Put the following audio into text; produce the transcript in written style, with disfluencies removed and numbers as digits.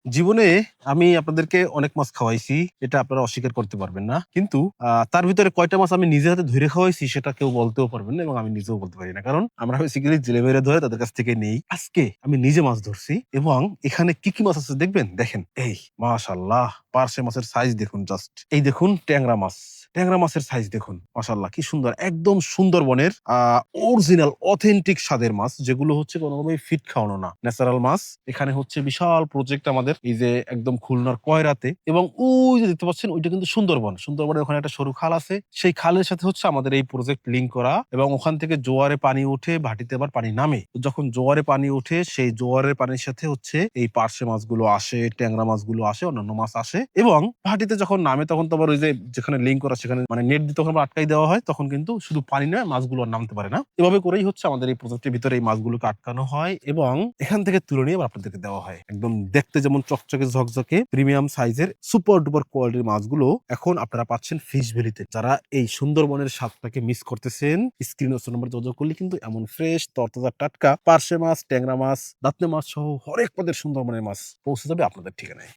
জীবনে আমি আপনাদেরকে অনেক মাছ খাওয়াইছি। এটা আপনারা অস্বীকার করতে পারবেন না। কিন্তু তার ভিতরে কয়টা মাছ আমি নিজের হাতে ধইরে খাওয়াইছি সেটা কেউ বলতেও পারবেন না এবং আমি নিজেও বলতে পারি না। কারণ আমরা বেসিক্যালি জেলে মেরে ধরে তাদের কাছ থেকে নেই। আজকে আমি নিজে মাছ ধরছি এবং এখানে কি মাছ আছে দেখবেন? দেখেন। এই মাশাআল্লাহ! পার্শে মাছের সাইজ দেখুন জাস্ট। এই দেখুন ট্যাংরা মাছ। ট্যাংরা মাছের সাইজ দেখুন। মাশাআল্লাহ কি সুন্দর। একদম সুন্দরবনের অরিজিনাল অথেন্টিক স্বাদের মাছ যেগুলো হচ্ছে কোনভাবেই ফিড খাওয়ানো না। ন্যাচারাল মাছ। এখানে হচ্ছে বিশাল প্রজেক্ট আমাদের এই যে একদম খুলনার কয়রাতে এবং ওই যে দেখতে পাচ্ছেন ওইটা কিন্তু সুন্দরবন। সুন্দরবনের ওখানে একটা সরু খাল আছে। সেই খালের সাথে হচ্ছে আমাদের এই প্রজেক্ট লিংক করা এবং ওখান থেকে জোয়ারে পানি উঠে ভাটিতে আবার পানি নামে। তো যখন জোয়ারে পানি উঠে সেই জোয়ারের পানির সাথে হচ্ছে এই পার্শে মাছগুলো আসে, ট্যাংরা মাছগুলো আসে, অন্যান্য মাছ আসে এবং ভাটিতে যখন নামে তখন তো আবার ওই যে যেখানে লিংক করা সেখানে মানে নেট দিয়ে তখন আবার আটকাই দেওয়া হয়। তখন কিন্তু শুধু পানি নয় মাছগুলো আর নামতে পারে না। এভাবে করেই হচ্ছে আমাদের এই প্রজেক্টের ভিতরে এই মাছগুলোকে আটকানো হয় এবং এখান থেকে তুলে নিয়ে আবার আপনাদেরকে দেওয়া হয়। একদম দেখতে যেমন চকচকে ঝকঝকে প্রিমিয়াম সাইজের সুপার ডুপার কোয়ালিটির মাছগুলো এখন আপনারা পাচ্ছেন ফিশ ভ্যালিতে। যারা এই সুন্দরবনের স্বাদটাকে মিস করতেছেন স্ক্রিনে নম্বর যোগাযোগ করলে কিন্তু এমন ফ্রেশ তরতাজা টাটকা পার্শে মাছ, ট্যাংরা মাছ, দাতনে মাছ সহ হরেক পদের সুন্দরবনের মাছ পৌঁছে যাবে আপনাদের ঠিকানায়।